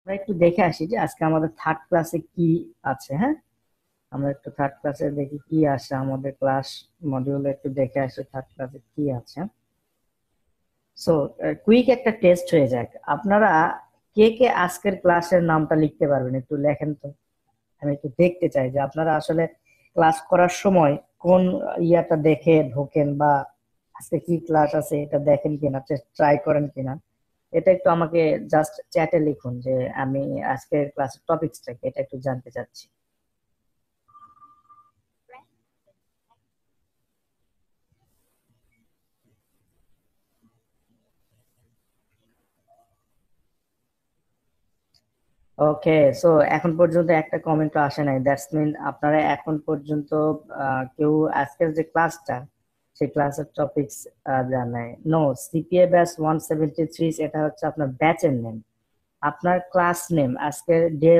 আমরা একটু দেখে আসি যে আজকে আমাদের থার্ড ক্লাসে কি আছে। হ্যাঁ, আমরা একটু থার্ড ক্লাসে দেখি কি আছে আমাদের ক্লাস মডিউলে, একটু দেখে আসি থার্ড ক্লাসে কি আছে। সো কুইক একটা টেস্ট হয়ে যাক। আপনারা কে কে আজকের ক্লাসের নামটা লিখতে পারবেন? একটু লেখেন তো, আমি একটু দেখতে চাই যে আপনারা আসলে ক্লাস করার সময় কোন ইয়াটা দেখে ঢোকেন, বা আজকে কি ক্লাস আছে এটা দেখেন কিনা, ট্রাই করেন কিনা। এটা একটু আমাকে জাস্ট চ্যাটে লিখুন যে আমি আজকের ক্লাসের টপিকসটা কি, এটা একটু জানতে চাচ্ছি। ওকে, সো এখন পর্যন্ত একটা কমেন্টও আসে নাই, দ্যাটস মিন আপনারা এখন পর্যন্ত কেউ আজকের যে ক্লাসটা সেই ক্লাসের টপিকস জানা নাই। নো, সিপিএ ব্যাচ 173 এটা হচ্ছে আপনার ব্যাচের নেম, আপনার ক্লাস নেম। আজকের ডে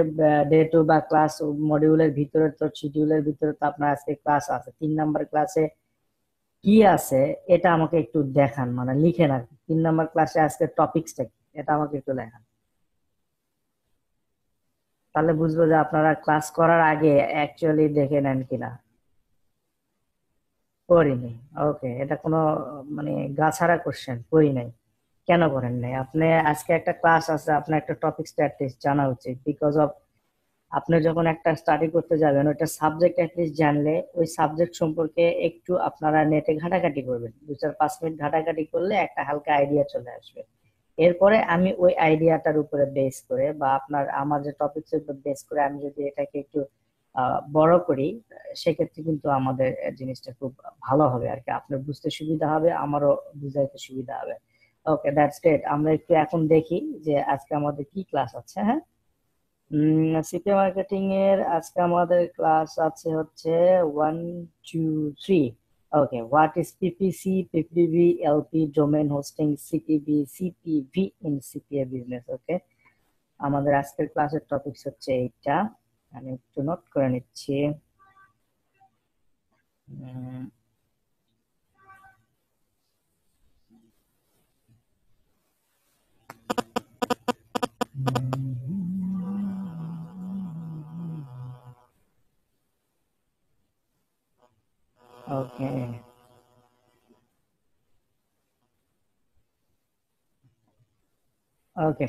ডে টু বা ক্লাস মডিউলের ভিতরে তো, শিডিউলের ভিতরে তো আপনার আজকে ক্লাস আছে, 3 নাম্বার ক্লাসে কি আছে এটা আমাকে একটু দেখান, মানে লিখেন আর কি। 3 নাম্বার ক্লাসে আজকে টপিকসটা কি এটা আমাকে একটু দেখান, তাহলে বুঝবো যে আপনারা ক্লাস করার আগে অ্যাকচুয়ালি দেখে নেন কিনা। করিনি? ওকে, এটা কোনো মানে গাছাড়া কোশ্চেন, করি নাই। কেন করেন নাই? আপনি আজকে একটা ক্লাস আছে, আপনার একটা টপিকস অ্যাটলিস্ট জানা উচিত, বিকজ অফ আপনি যখন একটা স্টাডি করতে যাবেন ওইটা সাবজেক্ট অ্যাটলিস্ট জানলে ওই সাবজেক্ট সম্পর্কে একটু আপনারা নেটে ঘাটাঘাটি করবেন, 2-4-5 মিনিট ঘাটাঘাটি করলে একটা হালকা আইডিয়া চলে আসবে। এরপরে আমি ওই আইডিয়াটার উপরে বেস করে, বা আপনার আমার যে টপিকস এর উপর বেস করে আমি যদি এটাকে একটু বড় করি, সেক্ষেত্রে কিন্তু আমাদের জিনিসটা খুব ভালো হবে আর কি, আপনার বুঝতে সুবিধা হবে, আমারও বুঝাইতে সুবিধা হবে। ওকে, দ্যাটস গ্রেট। আমরা একটু এখন দেখি যে আজকে আমাদের কি ক্লাস আছে। হ্যাঁ, সিপি মার্কেটিং এর আজকে আমাদের ক্লাস আছে হচ্ছে 1, 2, 3। Okay, what is PPC, PPV, LP, domain hosting, CPV, CPV in CPA business. Okay, আমাদের আজকের ক্লাসের টপিকস হচ্ছে এইটা, আমি একটু নোট করে নিচ্ছি। ওকে, ওকে,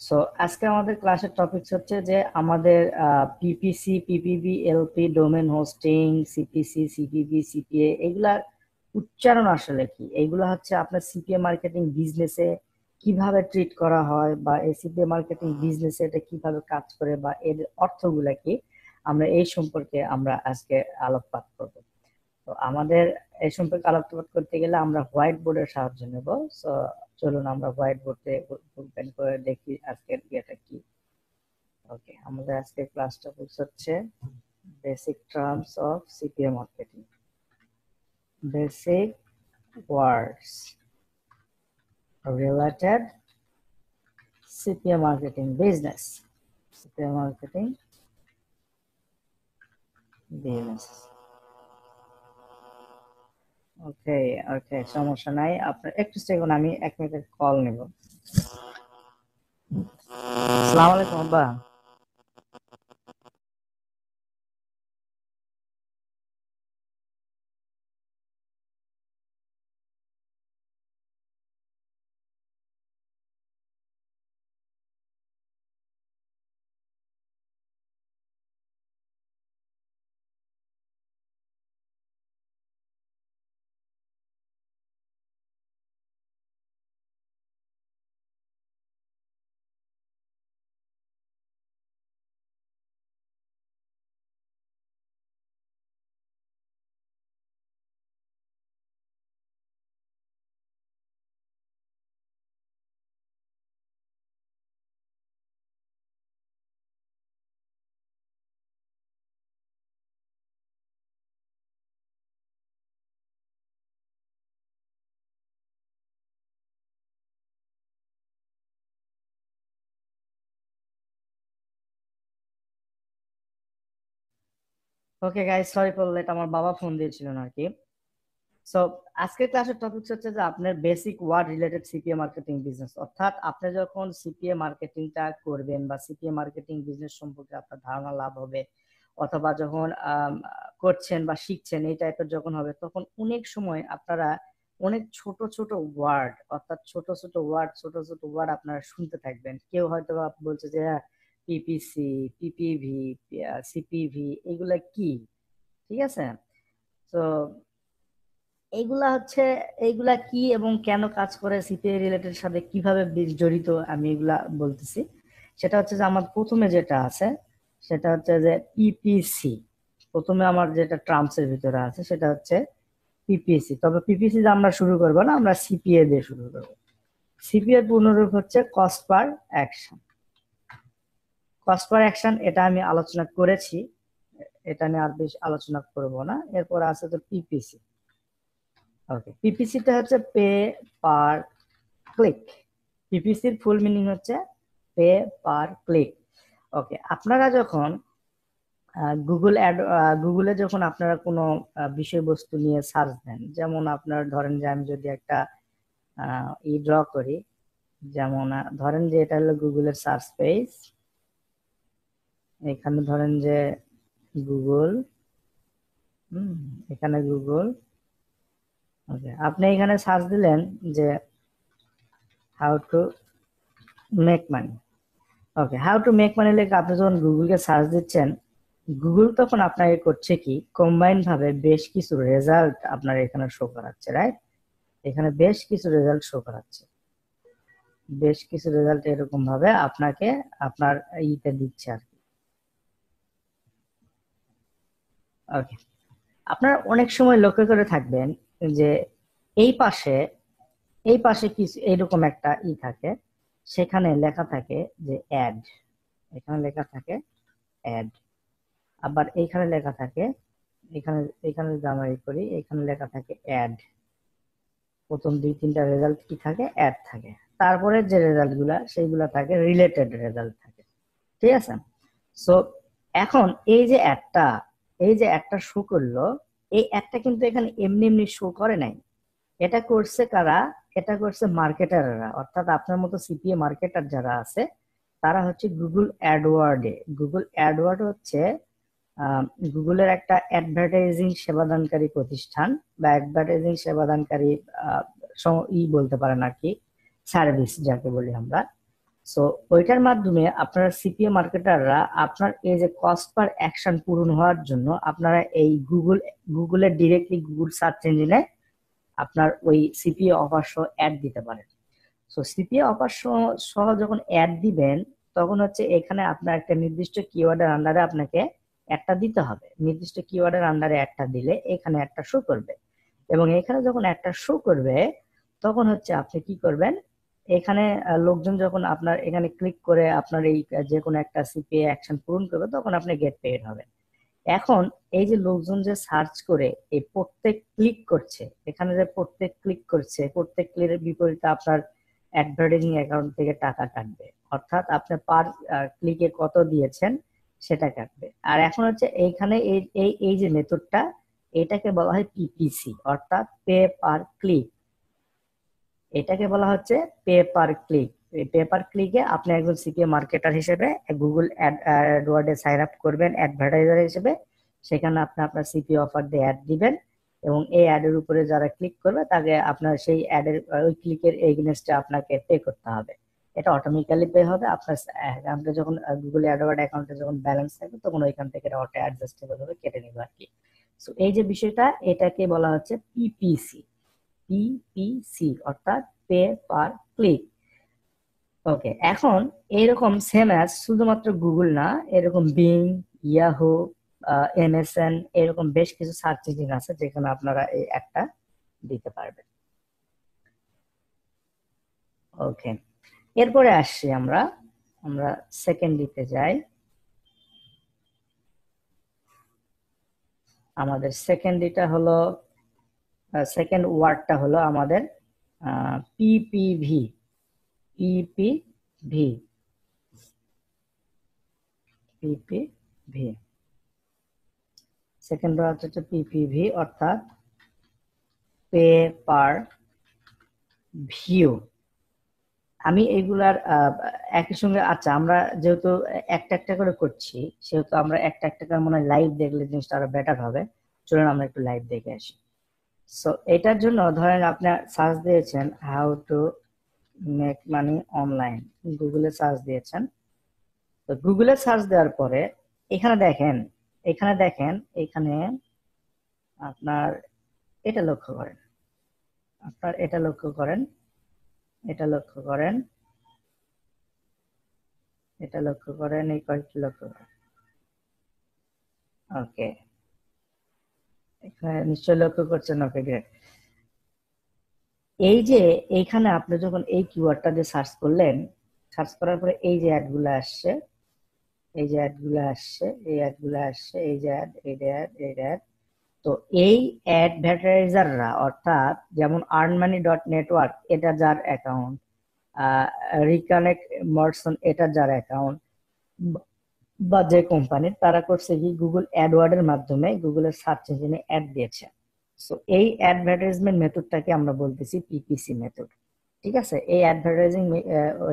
সো আজকে আমাদের ক্লাসের টপিকস হচ্ছে যে আমাদের PPC, PPB, LP, domain hosting, CPC, CPB, CPA, এগুলার উচ্চারণ আসলে কি, এগুলো হচ্ছে আপনার সিপিএ মার্কেটিং বিজনেসে কিভাবে ট্রিট করা হয়, বা এই সিপিএ মার্কেটিং বিজনেসে এটা কিভাবে কাজ করে, বা এর অর্থগুলা কি, আমরা এই সম্পর্কে আমরা আজকে আলোকপাত করব। তো আমাদের এই সম্পর্কে আলোকপাত করতে গেলে আমরা হোয়াইট বোর্ডের সাহায্য নেব। সো চলুন আমরা হোয়াইট বোর্ডে ওপেন করে দেখি আজকের ইয়েটা কি। ওকে, আমাদের আজকের ক্লাস টপিক হচ্ছে basic terms of CPA marketing, basic words related CPA marketing business, CPA marketing business. Okay, okay, সমস্যা নাই, আপনার একটু সেকেন্ড, আমি 1 মিনিটের কল নেব। আসসালামু আলাইকুম আব্বা। Okay guys, sorry for late, আমার বাবা ফোন দিয়েছিলেন আর কি। সো আজকের ক্লাসের টপিক হচ্ছে যে আপনার basic word related CPA marketing business, অর্থাৎ আপনি যখন সিপিএ মার্কেটিংটা করবেন বা সিপিএ মার্কেটিং বিজনেস সম্পর্কে আপনার ধারণা লাভ হবে, অথবা যখন করছেন বা শিখছেন এই টাইপের যখন হবে, তখন অনেক সময় আপনারা অনেক ছোট ছোট ওয়ার্ড, অর্থাৎ ছোট ছোট ওয়ার্ড আপনারা শুনতে থাকবেন। কেউ হয়তো বলছে যে পিপিসি, পিপিভি, সিপিভি, এগুলা কি? ঠিক আছে। তো এইগুলা কি এবং কেন কাজ করে, সিপিএ রিলেটেড সাথে কিভাবে জড়িত, আমি এগুলা বলতেছি। সেটা হচ্ছে যে আমার প্রথমে যেটা আছে সেটা হচ্ছে যে পিপিসি। প্রথমে আমার যেটা টার্মস এর ভিতরে আছে সেটা হচ্ছে পিপিসি। তবে পিপিসি দিয়ে আমরা শুরু করবো না, আমরা সিপিএ দিয়ে শুরু করবো। সিপিএ পূর্ণরূপ হচ্ছে cost per action. Cost per action এটা আমি আলোচনা করেছি, এটা নিয়ে আর বেশি আলোচনা করব না। এরপর আছে তো পিপিসি। ওকে, পিপিসিটা হচ্ছে পে পার ক্লিক। পিপিসির ফুল মিনিং হচ্ছে পে পার ক্লিক। ওকে, আপনারা যখন গুগলে যখন আপনারা কোনো বিষয়বস্তু নিয়ে সার্চ দেন, যেমন আপনার ধরেন যে আমি যদি একটা ড্র করি, যেমন ধরেন যে এটা হলো গুগলের সার্চ পেজ। এখানে ধরেন যে গুগল, এখানে গুগল। ওকে, আপনি এখানে সার্চ দিলেন যে how to make money. Okay, how to make মানি লিখে আপনি যখন গুগলকে সার্চ দিচ্ছেন, গুগল তখন আপনাকে করছে কি, কম্বাইন ভাবে বেশ কিছু রেজাল্ট আপনার এখানে শো করাচ্ছে, রাইট? এখানে বেশ কিছু রেজাল্ট শো করাচ্ছে, বেশ কিছু রেজাল্ট এরকম ভাবে আপনাকে আপনার ইতে দিচ্ছে আর কি। ওকে, আপনারা অনেক সময় লক্ষ্য করে থাকবেন যে এই পাশে কিছু এইরকম একটা থাকে, সেখানে লেখা থাকে যে অ্যাড। এখানে লেখা থাকে অ্যাড। আবার এইখানে লেখা থাকে, এখানে এখানে যদি আমরা করি, এখানে লেখা থাকে অ্যাড। প্রথম 2-3টা রেজাল্ট কি থাকে, অ্যাড থাকে। তারপরে যে রেজাল্ট গুলা সেইগুলা থাকে রিলেটেড রেজাল্ট থাকে। ঠিক আছে। সো এখন এই যে একটা শো করলো, এই একটা কিন্তু এখানে এমনি এমনি শো করে নাই। এটা করছে কারা? এটা করছে মার্কেটাররা, অর্থাৎ আপনার মতো সিপিএ মার্কেটার যারা আছে তারা হচ্ছে গুগল অ্যাডওয়ার্ডে। গুগল অ্যাডওয়ার্ড হচ্ছে গুগলের একটা অ্যাডভার্টাইজিং সেবাদানকারী প্রতিষ্ঠান বা অ্যাডভার্টাইজিং সেবাদানকারী বলতে পারেন আর কি, সার্ভিস যাকে বলি আমরা। সো ওইটার মাধ্যমে আপনারা সিপিএ মার্কেটাররা আপনার এই যে কস্ট পার অ্যাকশন পূরণ হওয়ার জন্য আপনারা এই গুগলের ডিরেক্টলি গুগল সার্চ ইঞ্জিনে আপনার ওই সিপিএ অফার সহ অ্যাড দিতে পারেন। সো সিপিএ অফার সহ যখন অ্যাড দিবেন, তখন হচ্ছে এখানে আপনার একটা নির্দিষ্ট কিওয়ার্ডের আন্ডারে আপনাকে একটা দিতে হবে। নির্দিষ্ট কিওয়ার্ডের আন্ডারে একটা দিলে এখানে একটা শো করবে, এবং এখানে যখন একটা শো করবে তখন হচ্ছে আপনি কি করবেন, এখানে লোকজন যখন আপনার এখানে ক্লিক করে আপনার এই যে কোনো একটা সিপিএ অ্যাকশন পূরণ করবে, তখন আপনি গেট পেড হবেন। এখন এই যে লোকজন যে সার্চ করে এই প্রত্যেক ক্লিক করছে, এখানে যে প্রত্যেক ক্লিক করছে, প্রত্যেক ক্লিকের বিপরীতে আপনার অ্যাডভার্টাইজিং অ্যাকাউন্ট থেকে টাকা কাটবে, অর্থাৎ আপনি পার ক্লিকে কত দিয়েছেন সেটা কাটবে। আর এখন হচ্ছে এইখানে এই এই এই যে মেথডটা, এটাকে বলা হয় পিপিসি, অর্থাৎ পে পার ক্লিক। এটাকে বলা হচ্ছে pay per click. Pay per ক্লিকে আপনি একজন সিপিএ মার্কেটার হিসেবে গুগল অ্যাডওয়ার্ডে সাইন আপ করবেন অ্যাডভার্টাইজার হিসেবে। সেখানে আপনি আপনার সিপিএ অফার দিয়ে অ্যাড দিবেন, এবং এই অ্যাডের উপরে যারা ক্লিক করবে তাকে আপনার সেই অ্যাডের ওই ক্লিকের এগেইনস্টে আপনাকে পে করতে হবে। এটা অটোমেটিক্যালি পে হবে আপনার অ্যাকাউন্টে। যখন গুগল অ্যাডওয়ার্ড অ্যাকাউন্টে যখন ব্যালেন্স থাকবে তখন ওইখান থেকে এটা অটো অ্যাডজাস্টেবল হবে, কেটে নিবে আর কি। সো এই যে বিষয়টা, এটাকে বলা হচ্ছে পিপিসি। পিপিসি অর্থাৎ পে পার ক্লিক। ওকে, এখন এরকম সেম অ্যাজ শুধুমাত্র গুগল না, এরকম বিং, ইয়াহু, এমএসএন, এরকম বেশ কিছু সার্চ ইঞ্জিন আছে যেখানে আপনারা এই একটা দিতে পারবেন। ওকে, এরপরে আসছি আমরা আমরা সেকেন্ড দিতে যাই। আমাদের সেকেন্ড দিটা হলো, সেকেন্ড ওয়ার্ডটা হলো আমাদের PPV. PPV, PPV, second word হচ্ছে পিপিভি, অর্থাৎ পে পার ভিউ। আমি এগুলার একই সঙ্গে, আচ্ছা আমরা যেহেতু একটা একটা করে করছি, সেহেতু আমরা একটা একটা করে মনে হয় লাইভ দেখলে জিনিসটা আরো বেটার হবে। চলুন আমরা একটু লাইভ দেখে আসি। সো এটার জন্য ধরেন আপনি সার্চ দিয়েছেন how to make money online, গুগলে সার্চ দিয়েছেন। তো গুগলে সার্চ দেওয়ার পরে এখানে দেখেন, এখানে আপনার এটা লক্ষ্য করেন, এটা লক্ষ্য করেন, এই কয়েকটি লক্ষ্য করেন। ওকে, এখানে নিশ্চয় লক্ষ্য করছেন। ওকে, গ্রেট। এই যে এইখানে আপনি যখন এই কিওয়ার্ডটা দিয়ে সার্চ করলেন, সার্চ করার পরে এই যে অ্যাডগুলো আসছে, এই যে অ্যাড। তো এই অ্যাডভার্টাইজাররা, অর্থাৎ যেমন আর্নমানি.নেটওয়ার্ক এটা যার অ্যাকাউন্ট, রিকানেক্ট মরসন এটা যার অ্যাকাউন্ট, বা যে কোম্পানির, তারা করছে কি গুগল অ্যাডওয়ার্ডের মাধ্যমে গুগলের সার্চ ইঞ্জিনে অ্যাড দিয়েছে। সো এই অ্যাডভার্টাইজমেন্ট মেথডটাকে আমরা বলতেছি পিপিসি মেথড। ঠিক আছে, এই অ্যাডভার্টাইজিং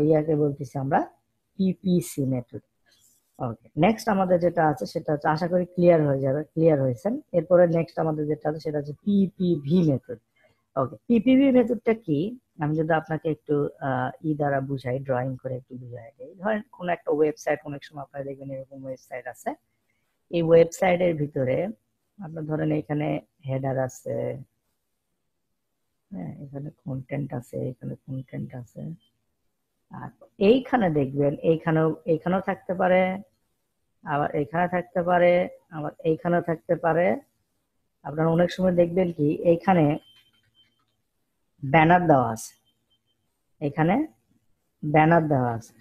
ইয়াকে বলতেছি আমরা পিপিসি মেথড। ওকে, নেক্সট আমাদের যেটা আছে সেটা হচ্ছে, আশা করি ক্লিয়ার হয়েছেন। এরপরে নেক্সট আমাদের যেটা আছে সেটা হচ্ছে পিপিভি মেথড। ওকে, পিপিভি মেথডটা কি, আমি যদি আপনাকে একটু দ্বারা বুঝাই, ড্রয়িং করে একটু বুঝাই দিই। ধরেন কোন একটা ওয়েবসাইট, অনেক সময় আপনারা দেখবেন এরকম ওয়েবসাইট আছে। এই ওয়েবসাইটের ভিতরে আপনার ধরেন এখানে হেডার আছে, হ্যাঁ, এখানে কন্টেন্ট আছে, আর এইখানে দেখবেন এইখানেও থাকতে পারে, আবার এইখানে থাকতে পারে, আবার এইখানেও থাকতে পারে। আপনারা অনেক সময় দেখবেন কি এইখানে ব্যানার দেওয়া আছে, এখানে ব্যানার দেওয়া আছে,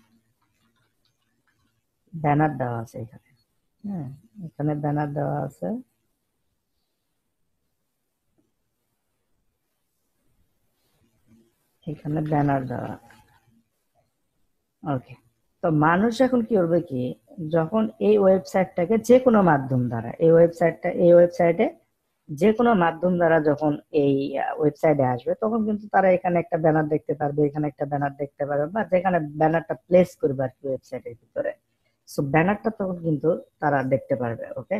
এখানে, হ্যাঁ, এখানে ব্যানার দেওয়া আছে। এখানে ব্যানার দেওয়া। ওকে, তো মানুষ এখন কি করবে কি, যখন এই ওয়েবসাইটটাকে যে কোনো মাধ্যম দ্বারা, এই ওয়েবসাইটে যে কোনো মাধ্যম দ্বারা যখন এই ওয়েবসাইটে আসবে, তখন কিন্তু তারা এখানে একটা ব্যানার দেখতে পারবে, এখানে একটা ব্যানার দেখতে পারবে, বা যেখানে ব্যানারটা প্লেস করবে আর কি ওয়েবসাইটের ভিতরে, সো ব্যানারটা তখন কিন্তু তারা দেখতে পারবে। ওকে,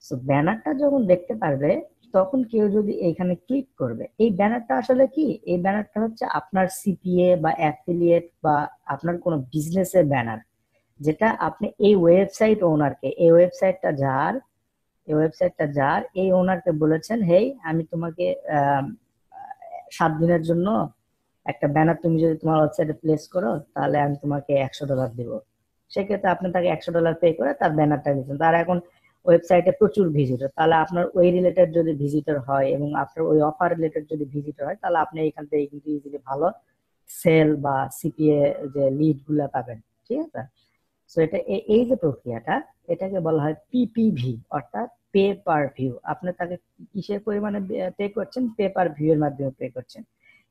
সো ব্যানারটা যখন দেখতে পারবে, তখন কেউ যদি এখানে ক্লিক করবে, এই ব্যানারটা আসলে কি, এই ব্যানারটা হচ্ছে আপনার সিপিএ বা অ্যাফিলিয়েট বা আপনার কোনো বিজনেসের ব্যানার, যেটা আপনি এই ওয়েবসাইটটা যার এই ওনারকে বলেছেন, হেই আমি তোমাকে 7 দিনের জন্য একটা ব্যানার তুমি যদি তোমার ওয়েবসাইটে প্লেস করো, তাহলে আমি তোমাকে $100 দিব। সেক্ষেত্রে আপনি তাকে $100 পে করে তার ব্যানারটা দিচ্ছেন। তার এখন ওয়েবসাইটে প্রচুর ভিজিটর, তাহলে আপনার ওই রিলেটেড যদি ভিজিটর হয় এবং আপনার ওই অফার রিলেটেড যদি ভিজিটর হয়, তাহলে আপনি এখান থেকে কিন্তু ইজিলি ভালো সেল বা সিপিএ যে লিড গুলা পাবেন। ঠিক আছে, সো এটা এই যে প্রক্রিয়াটা, এটাকে বলা হয় পিপিভি, অর্থাৎ পে পার ভিউ। আপনি তাকে কিসের পরিমাণে পে করছেন, পে পার ভিউ এর মাধ্যমে পে করছেন।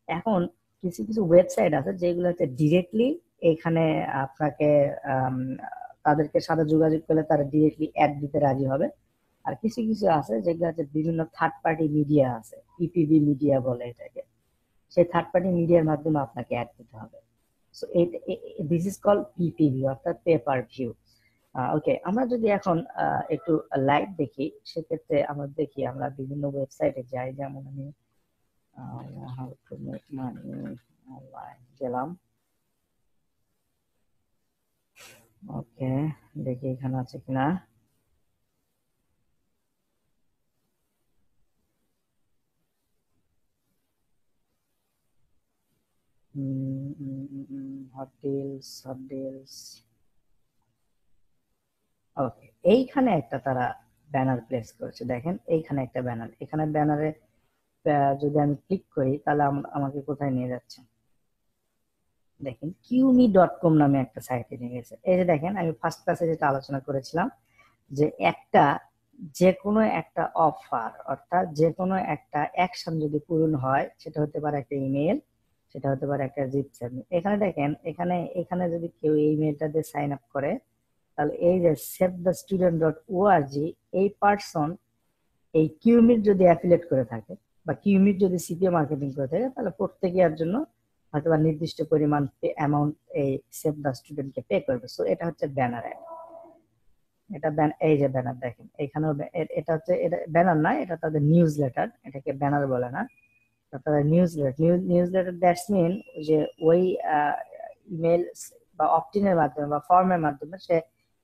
এখন কিছু কিছু ওয়েবসাইট আছে যেগুলোতে ডিরেক্টলি এখানে আপনাকে তাদেরকে সাথে যোগাযোগ করলে তারা ডিরেক্টলি অ্যাড দিতে রাজি হবে। আর কিছু কিছু আছে যেগুলো হচ্ছে বিভিন্ন থার্ড পার্টি মিডিয়া আছে, পিপিভি মিডিয়া বলে এটাকে, সেই থার্ড পার্টি মিডিয়ার মাধ্যমে আপনাকে অ্যাড দিতে হবে। So this is call PPV, অর্থাৎ পে পার ভিউ। ওকে, আমরা যদি এখন একটু লাইভ দেখি, সেক্ষেত্রে আমরা দেখি, আমরা বিভিন্ন ওয়েবসাইটে যাই, যেমন আমি how to make money online গেলাম। ওকে, দেখি এখানে আছে কিনা। Hot deals. ওকে, এইখানে একটা তারা ব্যানার প্লেস করেছে, দেখেন এইখানে একটা ব্যানার, এখানে ব্যানারে যদি আমি ক্লিক করি, তাহলে আমাকে কোথায় নিয়ে যাচ্ছে, দেখেন কিউমি.কম নামে একটা সাইটে নিয়ে গেছে। এই যে দেখেন, আমি ফার্স্ট ক্লাসে যেটা আলোচনা করেছিলাম, যে যে কোনো একটা অফার, অর্থাৎ যে কোনো একটা অ্যাকশন যদি পূরণ হয়, সেটা হতে পারে একটা ইমেল, সেটা হতে পারে একটা জিপসেন। এখানে দেখেন, এখানে যদি কেউ এই ইমেলটা দিয়ে সাইন আপ করে, তাহলে এই যে savethestudent.org, এই পার্সন এই কিউমির যদি অ্যাফিলেট করে থাকে, বা কিউমিট যদি সিপিএ মার্কেটিং করে থাকে, তাহলে প্রত্যেক ইয়ার জন্য হয়তো বা নির্দিষ্ট পরিমাণ অ্যামাউন্ট এই সেভ দ্য স্টুডেন্টকে পে করবে। সো এটা হচ্ছে ব্যানার অ্যাড। এটা এই যে ব্যানার দেখেন এখানেও, এটা হচ্ছে, এটা ব্যানার না, এটা তাদের নিউজ লেটার, এটাকে ব্যানার বলে না, তাদের newsletter. Newsletter that's mean যে ওই ইমেল বা অপটিনের মাধ্যমে বা ফর্মের মাধ্যমে সে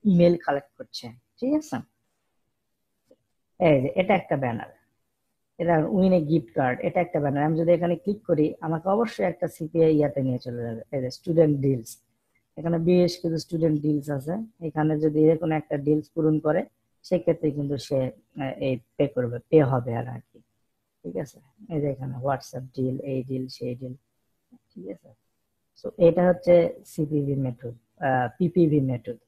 ইমেল কালেক্ট করছে, ঠিক আছে। এই যে এটা একটা ব্যানার, এটা উইন এ গিফট কার্ড, এটা একটা ব্যানার। আমি যদি এখানে ক্লিক করি আমাকে অবশ্যই একটা সিপিআই ইয়াতে নিয়ে চলে যাবে। এই যে স্টুডেন্ট ডিলস, এখানে বেশ কিছু স্টুডেন্ট ডিলস আছে। এখানে যদি কোনো একটা ডিলস পূরণ করে সেক্ষেত্রে কিন্তু সে এই পে করবে, পে হবে আর কি, ঠিক আছে। এই যে এখানে হোয়াটসঅ্যাপ ডিল, এই ডিল সেই ডিল, ঠিক আছে। সো এটা হচ্ছে CPV method, PPV method.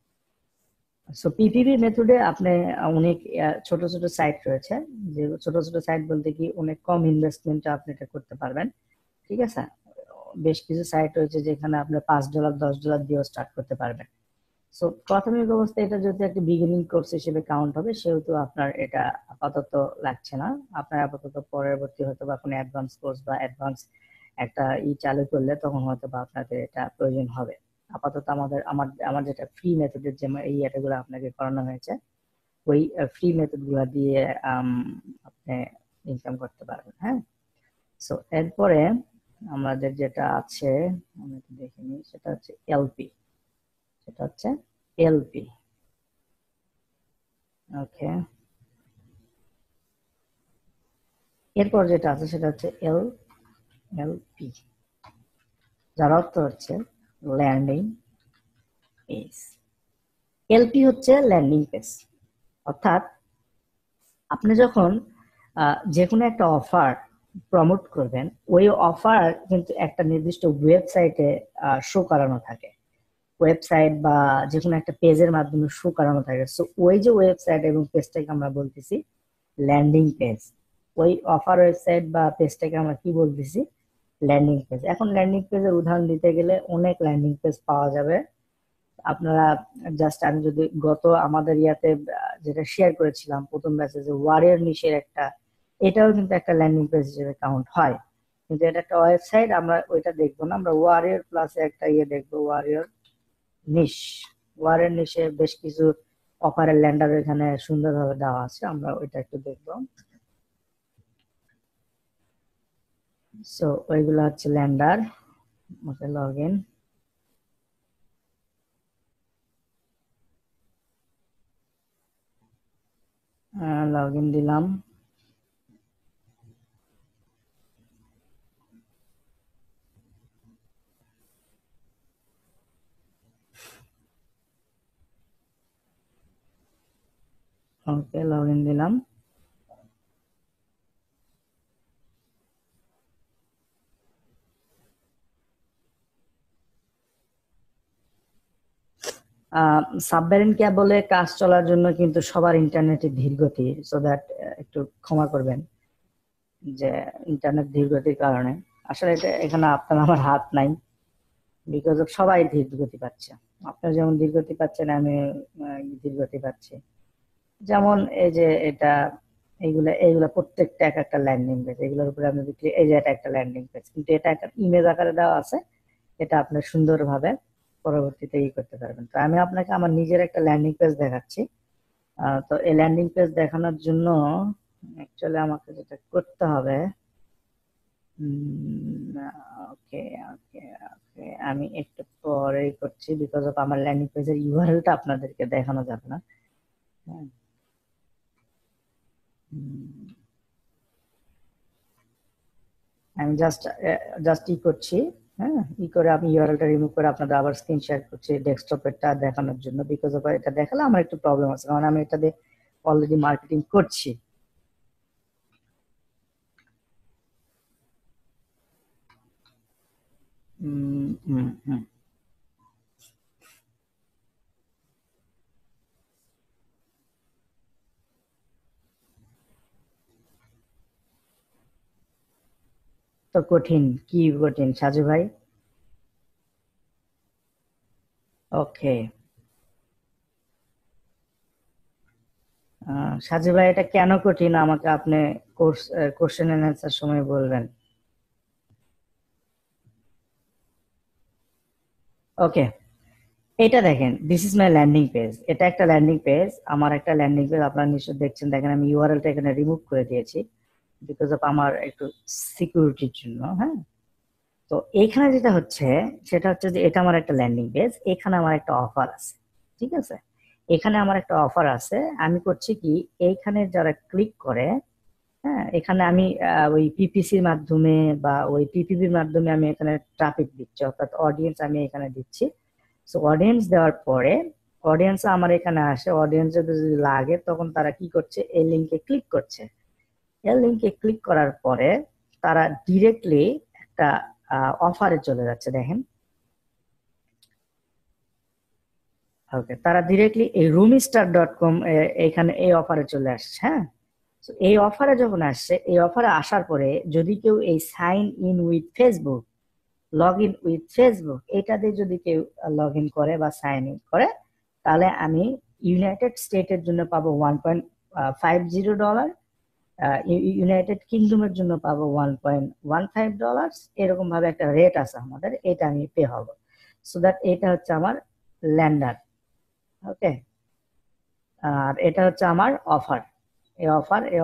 So PPV মেথডে আপনি অনেক ছোট ছোট সাইট রয়েছে, যে ছোট ছোট সাইট বলতে কি অনেক কম ইনভেস্টমেন্টে আপনি এটা করতে পারবেন, ঠিক আছে। বেশ কিছু সাইট রয়েছে যেখানে আপনি $5 $10 দিয়েও স্টার্ট করতে পারবেন। সো প্রাথমিক অবস্থায় এটা যদি একটা বিগিনিং কোর্স হিসেবে কাউন্ট হবে, সেহেতু আপনার এটা আপাতত লাগছে না। আপনার আপাতত পরবর্তী হয়তো বা কোনো অ্যাডভান্স কোর্স বা অ্যাডভান্স একটা চালু করলে তখন হয়তো বা আপনাদের এটা প্রয়োজন হবে। আপাতত আমার যেটা ফ্রি মেথডের যে এই ইয়েগুলো আপনাকে করানো হয়েছে, ওই ফ্রি মেথড গুলো দিয়ে আপনি ইনকাম করতে পারবেন। হ্যাঁ, সো এরপরে আমাদের যেটা আছে আমি একটু দেখে নিই, সেটা হচ্ছে এলপি। সেটা হচ্ছে এলপি। ওকে, এরপর যেটা আছে সেটা হচ্ছে এলপি, যার অর্থ হচ্ছে ল্যান্ডিং পেজ। এলপি হচ্ছে ল্যান্ডিং পেজ, অর্থাৎ আপনি যখন যে কোনো একটা অফার প্রমোট করবেন, ওই অফার কিন্তু একটা নির্দিষ্ট ওয়েবসাইটে শো করানো থাকে, ওয়েবসাইট বা যে কোনো একটা পেজের মাধ্যমে শো করানো থাকে। সো ওই যে ওয়েবসাইট এবং পেজটাকে আমরা বলতেছি ল্যান্ডিং পেজ। ওই অফার ওয়েবসাইট বা পেজটাকে আমরা কি বলতেছি? Landing page. এখন ল্যান্ডিং পেজের উদাহরণ দিতে গেলে অনেক ল্যান্ডিং পেজ পাওয়া যাবে। আপনারা জাস্ট, আমি যদি গত আমাদের ইয়াতে যেটা শেয়ার করেছিলাম প্রথম ব্যাচে, যে ওয়ারিয়র নিশের একটা, এটাও কিন্তু একটা ল্যান্ডিং পেজ হিসেবে কাউন্ট হয়, কিন্তু এটা একটা ওয়েবসাইট, আমরা ওইটা দেখবো না। আমরা ওয়ারিয়র প্লাসে একটা ইয়ে দেখবো, ওয়ারিয়র নিশ। ওয়ারিয়র নিশে বেশ কিছু অফারের ল্যান্ডার এখানে সুন্দরভাবে দেওয়া আছে, আমরা ওইটা একটু দেখবো। সো ওইগুলো হচ্ছে lander. Okay, log in, log in দিলাম। ওকে, লগ ইন দিলাম। সাবমেরিন কেবলে কাজ চলার জন্য কিন্তু সবার ইন্টারনেটে ধীর গতি, সো দ্যাট একটু ক্ষমা করবেন যে ইন্টারনেট ধীর গতির কারণে। আসলে এটা এখানে আপনার আমার হাত নাই, বিকজ অফ সবাই ধীর গতি পাচ্ছে। আপনার যেমন ধীর গতি পাচ্ছেন, আমি ধীর গতি পাচ্ছি। যেমন এই যে এটা, এইগুলা এইগুলা প্রত্যেকটা এক একটা ল্যান্ডিং পেজ, এগুলোর উপরে আপনি দেখলে এই যে এটা একটা ল্যান্ডিং পেজ, কিন্তু এটা একটা ইমেজ আকারে দেওয়া আছে। এটা আপনি সুন্দরভাবে পরবর্তীতে করতে পারবেন। তো আমি আপনাকে আমার নিজের একটা ল্যান্ডিং পেজ দেখাচ্ছি। তো এই ল্যান্ডিং পেজ দেখানোর জন্য অ্যাকচুয়ালি আমাকে যেটা করতে হবে, ওকে ওকে ওকে, আমি একটু পরেই করছি, বিকজ অফ আমার ল্যান্ডিং পেজের ইউআরএলটা আপনাদেরকে দেখানো যাবে না। হ্যাঁ, আমি জাস্ট জাস্ট করছি। হ্যাঁ, করে আমি ইউআরএলটা রিমুভ করে আপনাদের আবার স্ক্রিন শেয়ার করছি ডেস্কটপেরটা দেখানোর জন্য, বিকজ অফ এটা দেখালে আমার একটু প্রবলেম আছে, কারণ আমি এটা দিয়ে অলরেডি মার্কেটিং করছি। হুম হুম হুম। তো কঠিন, কি কঠিন সাজু ভাই? ওকে, সাজিব ভাই, এটা কেন কঠিন আমাকে আপনি কোশ্চেন এন্ড অ্যান্সার সময় বলবেন। ওকে, এটা দেখেন, this is my landing page. এটা একটা ল্যান্ডিং পেজ, আমার একটা ল্যান্ডিং পেজ আপনারা নিশ্চয়ই দেখছেন। দেখেন আমি ইউআরএলটা এখানে রিমুভ করে দিয়েছি বিকজ অফ আমার একটু সিকিউরিটির জন্য। হ্যাঁ, তো এইখানে যেটা হচ্ছে সেটা হচ্ছে যে এটা আমার একটা ল্যান্ডিং পেজ, এখানে আমার একটা অফার আছে। ঠিক আছে, এখানে আমার একটা অফার আছে। আমি করছি কি, এইখানে যারা ক্লিক করে, হ্যাঁ, এখানে আমি ওই পিপিসির মাধ্যমে বা ওই পিপিপির মাধ্যমে আমি এখানে ট্রাফিক দিচ্ছি, অর্থাৎ অডিয়েন্স আমি এখানে দিচ্ছি। সো অডিয়েন্স দেওয়ার পরে অডিয়েন্স আমার এখানে আসে, অডিয়েন্স যদি লাগে তখন তারা কি করছে, এই লিঙ্কে ক্লিক করছে। এই লিঙ্কে ক্লিক করার পরে তারা ডিরেক্টলি একটা অফারে চলে যাচ্ছে। দেখেন, ওকে, তারা ডিরেক্টলি এই roomstar.com এখানে এই অফারে চলে আসছে। হ্যাঁ, তো এই অফারে যখন আসছে, এই অফারে আসার পরে যদি কেউ এই sign in with Facebook, log in with Facebook, এটা দিয়ে যদি কেউ লগ ইন করে বা সাইন ইন করে, তাহলে আমি ইউনাইটেড স্টেটের জন্য পাবো $1.50, ইউনাইটেড কিংডমের জন্য পাবো $1.15। এরকম ভাবে একটা রেট আছে আমাদের, এটা আমি পে হব। সো দ্যাট এটা হচ্ছে আমার ল্যান্ডার। ওকে, আর এটা হচ্ছে আমার অফার। এই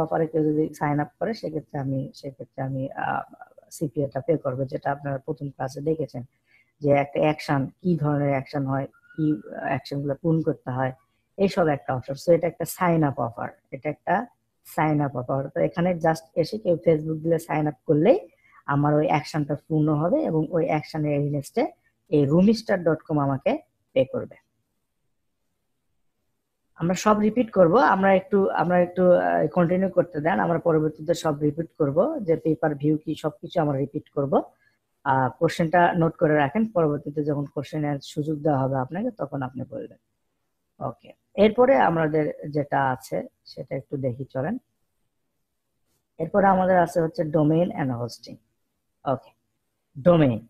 অফারে কেউ যদি সাইন আপ করে সেক্ষেত্রে আমি সিপিএটা পে করবো, যেটা আপনারা প্রথম ক্লাসে দেখেছেন যে একটা অ্যাকশন, কি ধরনের অ্যাকশন হয়, কি অ্যাকশন গুলো পূরণ করতে হয়, এইসব একটা অফার। সো এটা একটা সাইন আপ অফার, এটা একটা সাইন আপ অফার। তো এখানে জাস্ট এসে কেউ ফেসবুক দিলে সাইন আপ করলেই আমার ওই অ্যাকশনটা পূর্ণ হবে এবং ওই অ্যাকশনের এগেইনস্টে এই roomstar.com আমাকে পে করবে। আমরা সব রিপিট করব, আমরা একটু কন্টিনিউ করতে দেন, আমরা পরবর্তীতে সব রিপিট করব, যে পেপার ভিউ কি সবকিছু আমরা রিপিট করব। কোশ্চেনটা নোট করে রাখেন, পরবর্তীতে যখন কোশ্চেনের সুযোগ দেওয়া হবে আপনাকে তখন আপনি বলবেন। ওকে, এরপরে আমাদের যেটা আছে সেটা একটু দেখি, চলেন। এরপরে আমাদের আছে হচ্ছে domain and hosting. Okay, domain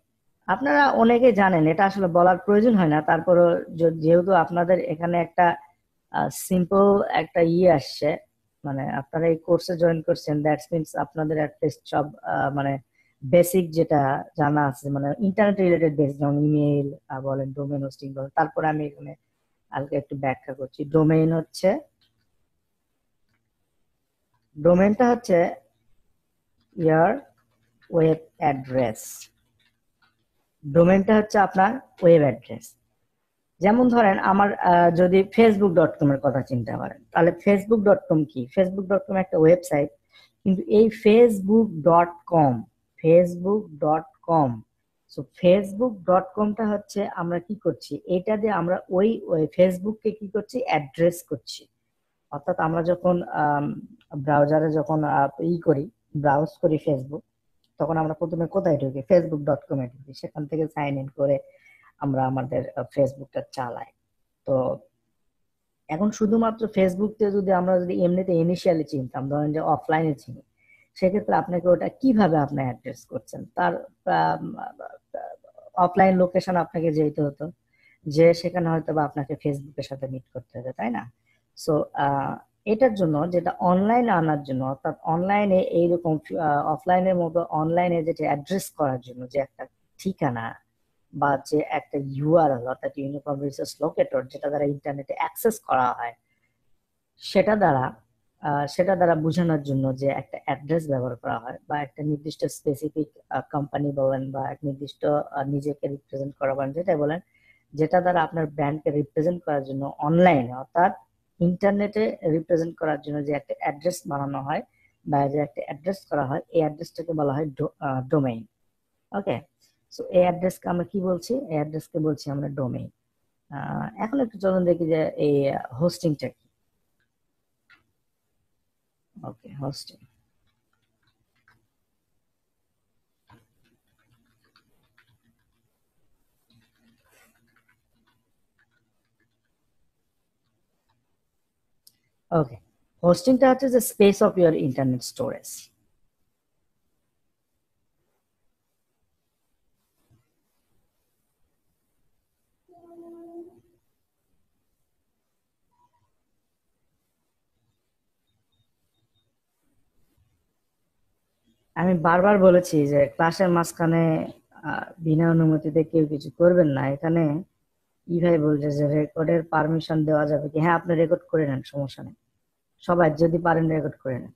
আপনারা অনেকে জানেন, এটা আসলে বলার প্রয়োজন হয় না, তারপরও যেহেতু আপনাদের এখানে একটা সিম্পল একটা আসছে, মানে আপনারা এই কোর্সে জয়েন করছেন, দ্যাটস মিনস আপনাদের অ্যাটলিস্ট সব মানে বেসিক যেটা জানা আছে, মানে ইন্টারনেট রিলেটেড বেসিক, যেমন ইমেল বলেন, ডোমেইন হোস্টিং বলেন। তারপরে আমি এখানে আজকে একটু ব্যাখ্যা করছি। ডোমেইনটা হচ্ছে ইয়ার ওয়েব অ্যাড্রেস। ডোমেইনটা হচ্ছে আপনার ওয়েব অ্যাড্রেস। যেমন ধরেন আমার যদি facebook.com এর কথা চিন্তা করেন, তাহলে facebook.com কি, facebook.com একটা ওয়েবসাইট, কিন্তু এই ফেসবুক.কমটা হচ্ছে আমরা কি করছি, এটা দিয়ে আমরা ওই ফেসবুককে কি করছি, অ্যাড্রেস করছি। অর্থাৎ আমরা যখন ব্রাউজারে যখন করি, ব্রাউজ করি ফেসবুক, তখন আমরা প্রথমে কোথায় ঢুকি, facebook.com এ ঢুকি, সেখান থেকে সাইন ইন করে আমরা আমাদের ফেসবুকটা চালাই। তো এখন শুধুমাত্র ফেসবুকতে আমরা যদি এমনিতে ইনিশিয়ালি চিনতাম, ধরেন যে অফলাইনে চিনি, সেক্ষেত্রে আপনাকে ওটা কিভাবে আপনি অ্যাড্রেস করছেন, তার অফলাইন লোকেশন আপনাকে যেতে হতো, যে সেখানে হয়তো বা আপনাকে ফেসবুকের সাথে মিট করতে হবে, তাই না? সো এটার জন্য যেটা অনলাইনে আনার জন্য, অর্থাৎ অনলাইনে এইরকম অফলাইনের মতো অনলাইনে যেটা অ্যাড্রেস করার জন্য যে একটা ঠিকানা বা যে একটা ইউআরএল, অর্থাৎ ইউনিফর্ম রিসোর্স লোকেটর, যেটা দ্বারা ইন্টারনেটে অ্যাক্সেস করা হয়, সেটা দ্বারা বোঝানোর জন্য যে একটা অ্যাড্রেস ব্যবহার করা হয়, বা একটা নির্দিষ্ট স্পেসিফিক কোম্পানি বলেন বা এক নির্দিষ্ট নিজেকে রিপ্রেজেন্ট করা বলেন, যেটা বলেন, যেটা দ্বারা আপনার ব্র্যান্ডকে রিপ্রেজেন্ট করার জন্য অনলাইনে, অর্থাৎ ইন্টারনেটে রিপ্রেজেন্ট করার জন্য যে একটা অ্যাড্রেস বানানো হয় বা যে একটা অ্যাড্রেস করা হয়, এই অ্যাড্রেসটাকে বলা হয় ডোমেইন। ওকে, সো এই অ্যাড্রেসকে আমরা কি বলছি, এই অ্যাড্রেসকে বলছি আমরা ডোমেইন। এখন একটু চলুন দেখি যে এই হোস্টিংটা কি। ওকে, হোস্টিং। ওকে, হোস্টিংটা হচ্ছে যে space of your internet storage. আমি বারবার বলেছি যে ক্লাসের মাঝখানে বিনা অনুমতিতে কেউ কিছু করবেন না। এখানে ই ভাই বলছে যে রেকর্ডের পারমিশন দেওয়া যাবে কি? হ্যাঁ, আপনি রেকর্ড করে নেন, সমস্যা নেই, সবাই যদি পারেন রেকর্ড করে নেন।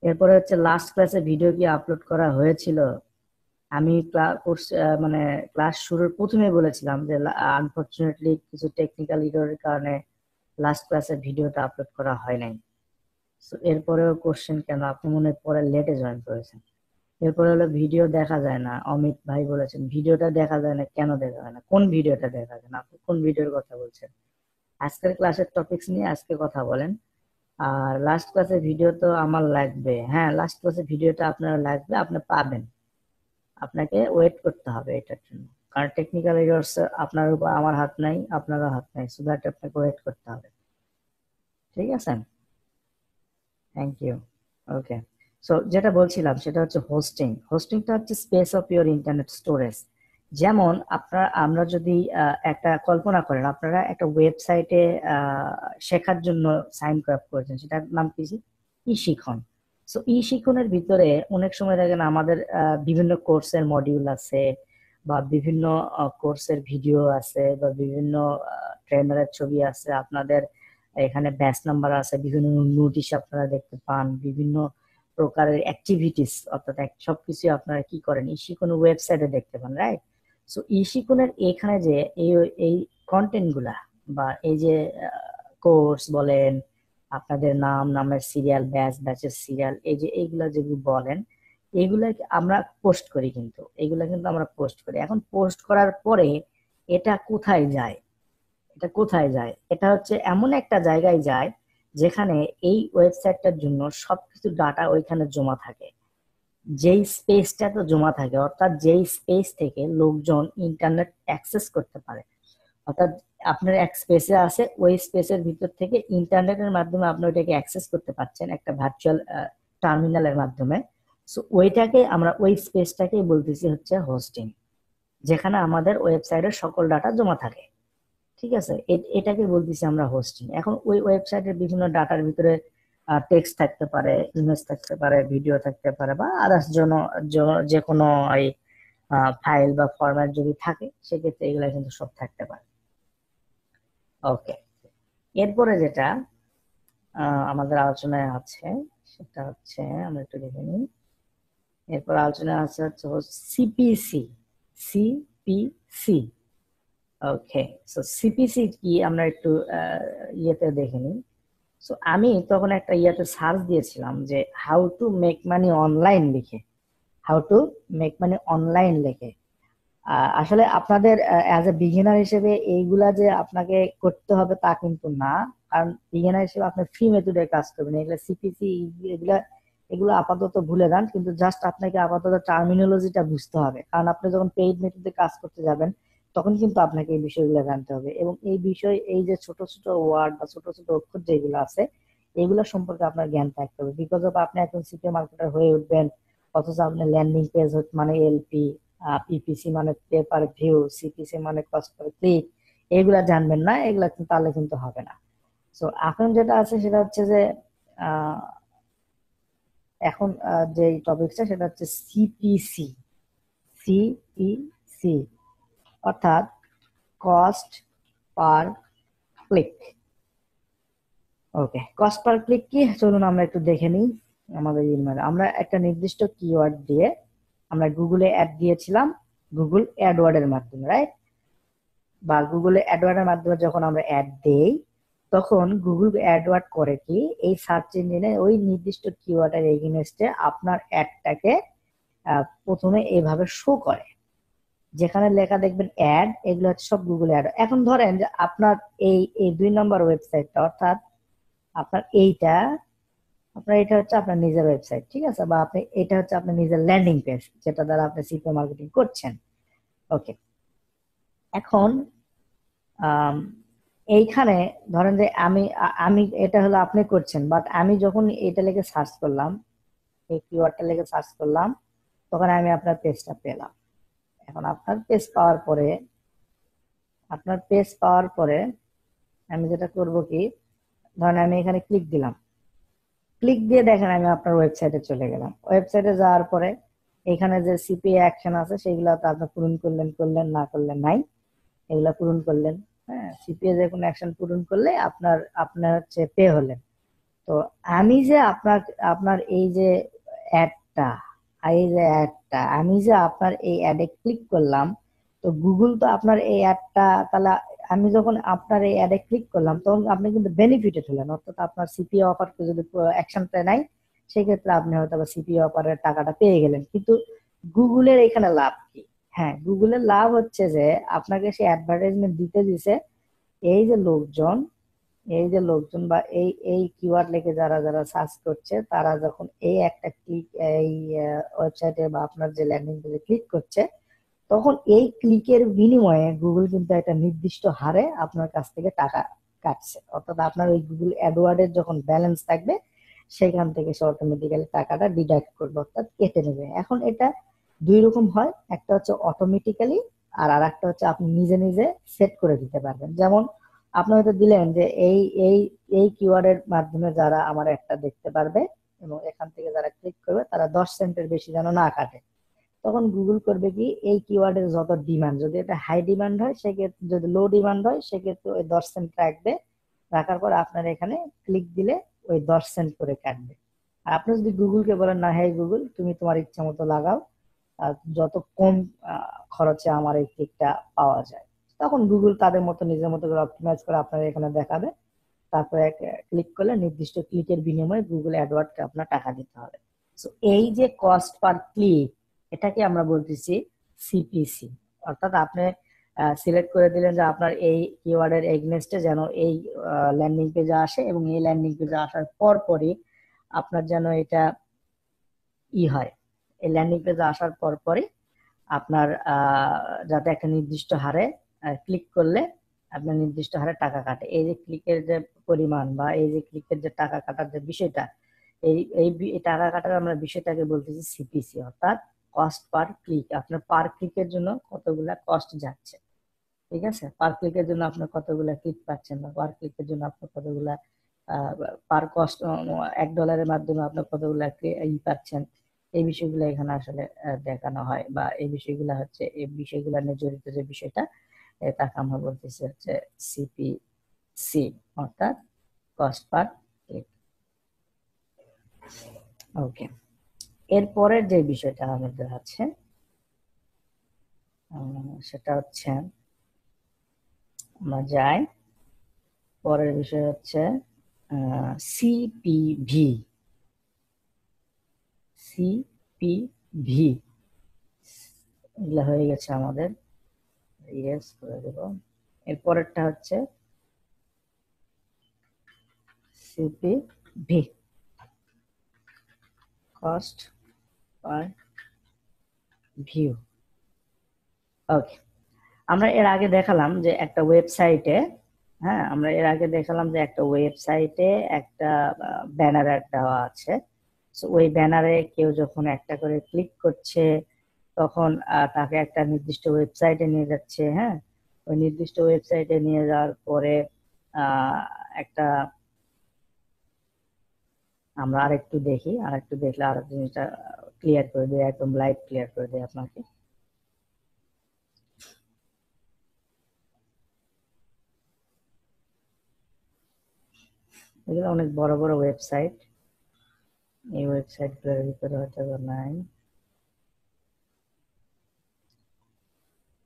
এরপরে হচ্ছে লাস্ট ক্লাসে ভিডিও কি আপলোড করা হয়েছিল? আমি কোর্স মানে ক্লাস শুরুর প্রথমে বলেছিলাম যে আনফরচুনেটলি কিছু টেকনিক্যাল ইররের কারণে লাস্ট ক্লাসে ভিডিওটা আপলোড করা হয় নাই। তো এরপরেও কোশ্চেন কেন? আপনি মনে হয় পরে লেটে জয়েন করেছেন। এরপরে হলো ভিডিও দেখা যায় না, অমিত ভাই বলেছেন ভিডিওটা দেখা যায় না, কেন দেখা যায় না? কোন ভিডিওটা দেখা যায় না? আপনি কোন ভিডিওর কথা বলছেন? আজকের ক্লাসের টপিকস নিয়ে আজকে কথা বলেন। আর লাস্ট ক্লাসের ভিডিও তো আমার লাগবে। হ্যাঁ, লাস্ট ক্লাসের ভিডিওটা আপনার লাগবে, আপনি পাবেন। আপনাকে ওয়েট করতে হবে এটার জন্য, কারণ টেকনিক্যাল এরর্স আপনার উপর আমার হাত নাই, আপনারও হাত নাই, সো দ্যাট আপনাকে ওয়েট করতে হবে। ঠিক আছে, থ্যাংক ইউ। ওকে, সো যেটা বলছিলাম সেটা হচ্ছে হোস্টিং। হোস্টিংটা হচ্ছে space of your internet storage. যেমন আমরা যদি একটা কল্পনা করেন, আপনারা একটা ওয়েবসাইটে শেখার জন্য সাইন আপ করেছেন, সেটার নাম কি? ই শিখন। সো ই শিখনের ভিতরে অনেক সময় দেখেন আমাদের বিভিন্ন কোর্সের মডিউল আছে, বা বিভিন্ন কোর্সের ভিডিও আছে, বা বিভিন্ন ট্রেনারের ছবি আছে, আপনাদের এখানে ব্যাচ নাম্বার আছে, বিভিন্ন নোটিশ আপনারা দেখতে পান, বিভিন্ন প্রকারের অ্যাক্টিভিটিস, অর্থাৎ সবকিছু আপনারা কি করেন ইশিকোন ওয়েবসাইটে দেখতে পান, রাইট? সো ইশিকোনের এখানে যে এই এই কন্টেন্ট গুলা, বা এই যে কোর্স বলেন, আপনাদের নামের সিরিয়াল, ব্যাচের সিরিয়াল, এই যে এইগুলা যেগুলো বলেন, এগুলা আমরা পোস্ট করি, কিন্তু এগুলা কিন্তু আমরা পোস্ট করি। এখন পোস্ট করার পরে এটা কোথায় যায়? এটা হচ্ছে এমন একটা জায়গায় যায় যেখানে এই ওয়েবসাইটটার জন্য সবকিছু ডাটা ওইখানে জমা থাকে, যেই স্পেসটা তো জমা থাকে, অর্থাৎ যেই স্পেস থেকে লোকজন ইন্টারনেট অ্যাক্সেস করতে পারে। অর্থাৎ আপনার এক স্পেসে আছে, ওই স্পেসের ভিতর থেকে ইন্টারনেটের মাধ্যমে আপনি ওইটাকে অ্যাক্সেস করতে পারছেন একটা ভার্চুয়াল টার্মিনালের মাধ্যমে। সো ওইটাকে আমরা, ওই স্পেসটাকে বলতেছি হচ্ছে হোস্টিং, যেখানে আমাদের ওয়েবসাইটের সকল ডাটা জমা থাকে। ঠিক আছে, এটাকে বলতেছি আমরা হোস্টিং। এখন ওই ওয়েবসাইটের বিভিন্ন ডাটার ভিতরে টেক্সট থাকতে পারে, ইমেজ থাকতে পারে, ভিডিও থাকতে পারে, বা আদার্স যে কোনো এই ফাইল বা ফরম্যাট যদি থাকে, সেক্ষেত্রে এগুলো কিন্তু সব থাকতে পারে। ওকে, এরপরে যেটা আমাদের আলোচনায় আছে সেটা হচ্ছে, আমরা একটু দেখে নিই। এরপর আলোচনা আছে হচ্ছে সিপিসি। সিপিসি, ওকে। সো সিপিসি কি আমরা একটু ইয়েতে দেখে নিই। সো আমি তখন একটা ইয়াতে সার্চ দিয়েছিলাম যে how to make money online লিখে, how to make money online লিখে। আসলে আপনাদের অ্যাজ এ বিগিনার হিসেবে এইগুলা যে আপনাকে করতে হবে তা কিন্তু না, কারণ বিগিনার হিসেবে আপনি ফ্রি মেথডে কাজ করবেন। এগুলা সিপিসি, এগুলা এগুলো আপাতত ভুলে যান, কিন্তু জাস্ট আপনাকে আপাতত টার্মিনোলজিটা বুঝতে হবে, কারণ আপনি যখন পেইড মেথডে কাজ করতে যাবেন তখন কিন্তু আপনাকে এই বিষয়গুলো জানতে হবে। এবং এই বিষয়, এই যে ছোট ছোট ওয়ার্ড বা ছোট ছোট অক্ষর যেগুলো আছে, এগুলো সম্পর্কে আপনার জ্ঞান থাকতে হবে। বিকজ অফ আপনি এখন সিপিএ মার্কেটার হয়ে উঠবেন, অথচ আপনি ল্যান্ডিং পেজ মানে এলপি, পিপিসি মানে পে পার ভিউ, সিপিসি মানে কস্ট পার ক্লিক, এগুলা জানবেন না, এগুলা কিন্তু তাহলে কিন্তু হবে না। তো এখন যেটা আছে সেটা হচ্ছে যে আহ, এখন যে টপিকটা সেটা হচ্ছে সিপিসি। সিপিসি অর্থাৎ কস্ট পার ক্লিক। ওকে, কস্ট পার ক্লিক কি, চলুন আমরা একটু দেখে নিই। আমাদের ইমেল আমরা একটা নির্দিষ্ট কিওয়ার্ড দিয়ে আমরা গুগলে অ্যাড দিয়েছিলাম, গুগল অ্যাডওয়ার্ডের মাধ্যমে, রাইট? বা গুগলে অ্যাডওয়ার্ডের মাধ্যমে যখন আমরা অ্যাড দেই, তখন গুগল অ্যাডওয়ার্ড করে কি, এই সার্চ ইঞ্জিনে ওই নির্দিষ্ট কিওয়ার্ডের এগেইনস্টে আপনার অ্যাডটাকে প্রথমে এইভাবে শো করে, যেখানে লেখা দেখবেন অ্যাড, এগুলো হচ্ছে সব গুগল অ্যাড। এখন ধরেন যে আপনার এই এই 2 নম্বর ওয়েবসাইটটা, অর্থাৎ আপনার এইটা, আপনার এটা হচ্ছে আপনার নিজের ওয়েবসাইট, ঠিক আছে, বা আপনি এটা হচ্ছে আপনার নিজের ল্যান্ডিং পেজ, যেটা দ্বারা আপনি সিপিএ মার্কেটিং করছেন। ওকে, এখন এইখানে ধরেন যে আমি এটা হলো আপনি করছেন, বাট আমি যখন এটা লিখে সার্চ করলাম, এই কিওয়ার্ডটা লিখে সার্চ করলাম, তখন আমি আপনার পেজটা পেলাম। এখন আপনার পেজ পাওয়ার পরে আমি যেটা করব কি, ধরেন আমি এখানে ক্লিক দিলাম, ক্লিক দিয়ে দেখেন আমি আপনার ওয়েবসাইটে চলে গেলাম। ওয়েবসাইটে যাওয়ার পরে এখানে যে সিপিএ অ্যাকশন আছে সেগুলো তো আপনি পূরণ করলেন, না করলেন নাই, এগুলা পূরণ করলেন। হ্যাঁ, সিপিএ যে কোনো অ্যাকশন পূরণ করলে আপনার আপনার হচ্ছে পে হলেন। তো আমি যে আপনার এই যে অ্যাডটা, আমি যে আপনার এই অ্যাডে ক্লিক করলাম, তো গুগল তো আপনার এই অ্যাডটা, তাহলে আমি যখন আপনার এই অ্যাডে ক্লিক করলাম তখন আপনি কিন্তু বেনিফিটেড হলেন, অর্থাৎ আপনার সিপিএ অফারকে যদি অ্যাকশনটা নাই সেক্ষেত্রে আপনি হয়তো বা সিপিএ অফারের টাকাটা পেয়ে গেলেন। কিন্তু গুগলের এখানে লাভ কি? হ্যাঁ, গুগলের লাভ হচ্ছে যে আপনাকে সে অ্যাডভার্টাইজমেন্ট দিতে দিছে, এই যে লোকজন বা এই এই কিওয়ার্ড লিখে যারা যারা সার্চ করছে তারা যখন এই একটা ক্লিক এই ওয়েবসাইটে বা আপনার যে ল্যান্ডিং পেজে ক্লিক করছে, তখন এই ক্লিকের বিনিময়ে গুগল কিন্তু একটা নির্দিষ্ট হারে আপনার কাছ থেকে টাকা কাটছে। অর্থাৎ আপনার ওই গুগল অ্যাডওয়ার্ডের যখন ব্যালেন্স থাকবে সেখান থেকে সে অটোমেটিক্যালি টাকাটা ডিডাক্ট করবে, অর্থাৎ কেটে নেবে। এখন এটা দুই রকম হয়, একটা হচ্ছে অটোমেটিক্যালি, আর আরেকটা হচ্ছে আপনি নিজে নিজে সেট করে দিতে পারবেন। যেমন আপনি হয়তো দিলেন যে এই এই এই কিওয়ার্ডের মাধ্যমে যারা আমার একটা দেখতে পারবে এবং এখান থেকে যারা ক্লিক করবে তারা 10 সেন্টের বেশি যেন না কাটে। তখন গুগল করবে কি, এই কিওয়ার্ডের যত ডিমান্ড, যদি এটা হাই ডিমান্ড হয় সেক্ষেত্রে, যদি লো ডিমান্ড হয় সেক্ষেত্রে ওই 10 সেন্ট রাখবে। রাখার পর আপনার এখানে ক্লিক দিলে ওই 10 সেন্ট করে কাটবে। আর আপনি যদি গুগলকে বলেন না, হ্যাঁ গুগল তুমি তোমার ইচ্ছা মতো লাগাও, আর যত কম খরচে আমার এই ক্লিকটা পাওয়া যায়, তখন গুগল তাদের মতো নিজের মতো করে অপটিমাইজ করে আপনার এখানে দেখাবে। তারপরে ক্লিক করলে নির্দিষ্ট ক্লিকের বিনিময়ে গুগল অ্যাডওয়ার্ডকে আপনার টাকা দিতে হবে। তো এই যে কস্ট পার ক্লিক, এটাকে আমরা বলতেছি সিপিসি। অর্থাৎ আপনি সিলেক্ট করে দিলেন যে আপনার এই কিওয়ার্ডের এগনেস্টে যেন এই ল্যান্ডিং পেজে আসে, এবং এই ল্যান্ডিং পেজে আসার পরই আপনার যেন এটা হয়, এই ল্যান্ডিং পেজে আসার পরই আপনার যাতে একটা নির্দিষ্ট হারে ক্লিক করলে আপনার নির্দিষ্ট হারে টাকা কাটে। এই যে ক্লিকের যে পরিমাণ বা এই যে ক্লিকের যে টাকা কাটার যে বিষয়টা, এই এই টাকা কাটার আমরা বিষয়টাকে বলতেছি সিপিসি, অর্থাৎ কস্ট পার ক্লিক। আপনার পার ক্লিকের জন্য কতগুলা কস্ট যাচ্ছে, ঠিক আছে? পার ক্লিকের জন্য আপনার কতগুলা ক্লিক পাচ্ছেন, বা পার ক্লিকের জন্য আপনার কতগুলা পার কস্ট $1 মাধ্যমে আপনার কতগুলা পাচ্ছেন, এই বিষয়গুলো এখানে আসলে দেখানো হয়, বা এই বিষয়গুলো হচ্ছে এই বিষয়গুলো নিয়ে জড়িত যে বিষয়টা, তাকে আমরা বলতেছি হচ্ছে সিপিসি, অর্থাৎ কস্ট পার ক্লিক। ওকে, এরপরের যে বিষয়টা আমাদের আছে সেটা হচ্ছে, আমরা যাই পরের বিষয় হচ্ছে সিপিভি। সিপিভি এগুলা হয়ে গেছে আমাদের, ইয়েস করে দেব। এরপরেরটা হচ্ছে সিপিভি, কস্ট পার ভিউ। ওকে, আমরা এর আগে দেখালাম যে একটা ওয়েবসাইটে, হ্যাঁ আমরা এর আগে দেখালাম যে একটা ওয়েবসাইটে একটা ব্যানার অ্যাড দেওয়া আছে। ওই ব্যানারে কেউ যখন একটা করে ক্লিক করছে তখন তাকে একটা নির্দিষ্ট ওয়েবসাইটে নিয়ে যাচ্ছে। হ্যাঁ, ওই নির্দিষ্ট ওয়েবসাইটে নিয়ে যাওয়ার পরে একটা, আমরা আরেকটু দেখি, আরেকটু দেখলে আর জিনিসটা ক্লিয়ার করে দিই, একদম লাইভ ক্লিয়ার করে দিই আপনাকে। এগুলো অনেক বড় বড় ওয়েবসাইট, এই ওয়েবসাইট গুলোর ভিতরে হয়তো নাই।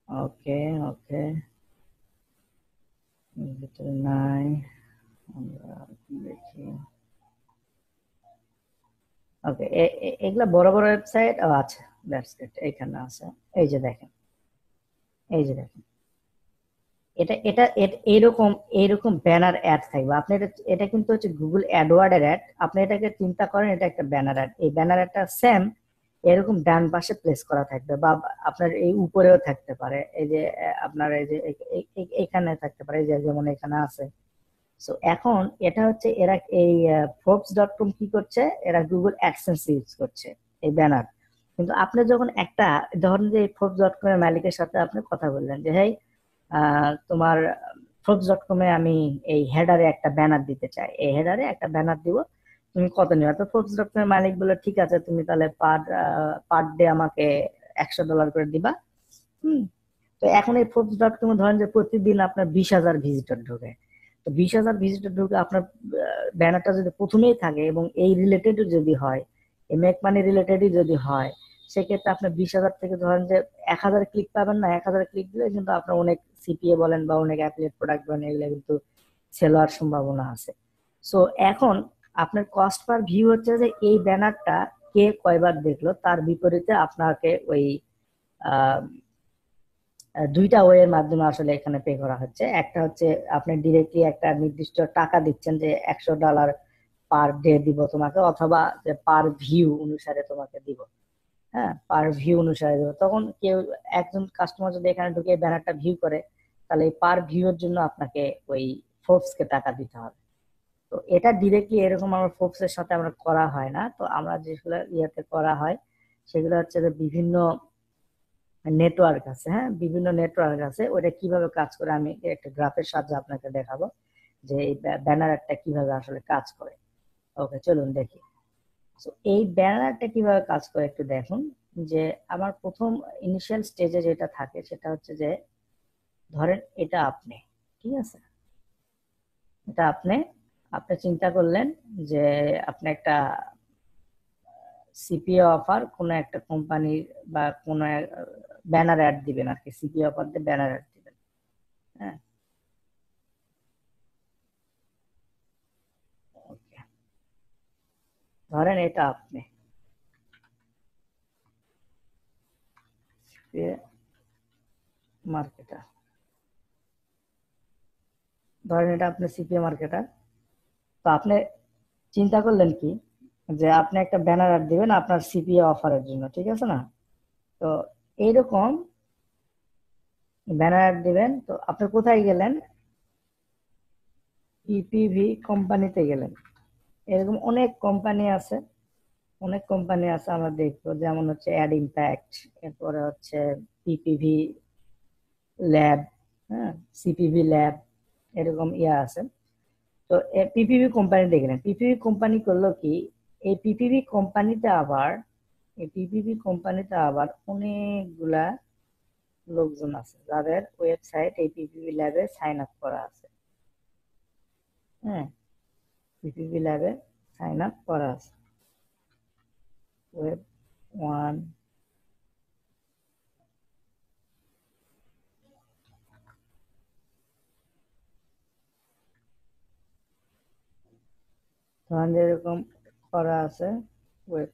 ওকে ওকে, ভিতরে নাই, আমরা দেখি। ওকে, এগুলা বড় বড় ওয়েবসাইট আছে, দ্যাটস ইট, এইখানে আছে। এই যে দেখেন, এই যে দেখেন, এটা এটা এইরকম এইরকম ব্যানার অ্যাড থাকবে। আপনি এটা কিন্তু হচ্ছে গুগল অ্যাডওয়ার্ডের অ্যাড। আপনি এটাকে চিন্তা করেন এটা একটা ব্যানার অ্যাড। এই ব্যানার অ্যাডটা সেম এরকম ডান পাশে প্লেস করা থাকবে, বা আপনার এই উপরেও থাকতে পারে, এই যে আপনার এই যে এখানে থাকতে পারে, এই যে যেমন এখানে আছে। সো এখন এটা হচ্ছে এরা এই forbes.com কি করছে, এরা গুগল অ্যাডসেন্স ইউজ করছে এই ব্যানার। কিন্তু আপনি যখন একটা, ধরেন যে forbes.com এর মালিকের সাথে আপনি কথা বললেন যে হেই তোমার forbes.com এ আমি এই হেডারে একটা ব্যানার দিতে চাই, এই হেডারে একটা ব্যানার দিব, তুমি কত নিবে? তো ফোর্বস ডটের মালিক বলে ঠিক আছে, তুমি তাহলে পার ডে আমাকে $100 করে দিবা। হুম। তো এখন এই ফোর্বস ডট কম ধরেন যে প্রতিদিন আপনার 20,000 ভিজিটর ঢোকে। তো 20,000 ভিজিটর ঢুকে আপনার ব্যানারটা যদি প্রথমেই থাকে এবং এই রিলেটেড যদি হয়, এই মেক মানি রিলেটেডই যদি হয়, সেক্ষেত্রে আপনার 20,000 থেকে ধরেন যে 1,000 ক্লিক পাবেন না, 1,000 ক্লিক দিলে কিন্তু আপনার অনেক সিপিএ বলেন বা অনেক অ্যাফিলিয়েট প্রোডাক্ট বলেন, এগুলো কিন্তু সেল হওয়ার সম্ভাবনা আছে। সো এখন আপনার কস্ট পার ভিউ হচ্ছে যে এই ব্যানারটা কে কয়বার দেখলো, তার বিপরীতে আপনাকে ওই দুইটা ওয়ের মাধ্যমে আসলে এখানে পে করা হচ্ছে। একটা হচ্ছে আপনি ডিরেক্টলি একটা নির্দিষ্ট টাকা দিচ্ছেন যে $100 পার ডে দিব তোমাকে, অথবা যে পার ভিউ অনুসারে তোমাকে দিব। হ্যাঁ, পার ভিউ অনুসারে দেবো। তখন কেউ একজন কাস্টমার যদি এখানে ঢুকে ব্যানারটা ভিউ করে, তাহলে এই পার ভিউ এর জন্য আপনাকে ওই ফোর্বস কে টাকা দিতে হবে। তো এটা ডিরেক্টলি এরকম আমার ফোর্বস এর সাথে আমরা করা হয় না। তো আমরা যেগুলো ইয়েতে করা হয় সেগুলো হচ্ছে যে বিভিন্ন নেটওয়ার্ক আছে। হ্যাঁ, বিভিন্ন নেটওয়ার্ক আছে, ওটা কিভাবে কাজ করে আমি একটা গ্রাফের সাহায্যে আপনাকে দেখাবো যে এই ব্যানারটা কিভাবে আসলে কাজ করে। ওকে, চলুন দেখি। তো এই ব্যানারটা কিভাবে কাজ করে একটু দেখুন। যে আমার প্রথম ইনিশিয়াল স্টেজে যেটা থাকে সেটা হচ্ছে যে ধরেন এটা আপনি, ঠিক আছে, এটা আপনি আপনি চিন্তা করলেন যে আপনি একটা সিপিএ অফার কোন একটা কোম্পানির বা কোন ব্যানার অ্যাড দিবেন আর কি, সিপিএ অফার দিয়ে ব্যানার অ্যাড দিবেন। হ্যাঁ, ওকে, ধরেন এটা আপনি মার্কেটার, ধরেন এটা আপনি সিপিএ মার্কেটার। তো আপনি চিন্তা করলেন কি যে আপনি একটা ব্যানার অ্যাড দিবেন আপনার সিপিএ অফারের জন্য, ঠিক আছে না? তো এইরকম ব্যানার অ্যাড দিবেন। তো আপনি কোথায় গেলেন? পিপিভি কোম্পানিতে গেলেন। এরকম অনেক কোম্পানি আছে, অনেক কোম্পানি আছে আমরা দেখবো, যেমন হচ্ছে অ্যাড ইম্প্যাক্ট, এরপরে হচ্ছে পিপিভি ল্যাব, হ্যাঁ, সিপিভি ল্যাব, এরকম আছে। তো পিপিভি কোম্পানি দেখলেন, পিপিভি কোম্পানি করলো কি, এই পিপিভি কোম্পানিতে আবার এই পিপিভি কোম্পানিতে আবার অনেকগুলা লোকজন আছে যাদের ওয়েবসাইট এই পিপিভি ল্যাবে সাইন আপ করা আছে। হ্যাঁ, পিপিভি ল্যাবে সাইন আপ করা আছে। ওয়েব ওয়ান, ধরেন এরকম করা আছে ওয়েব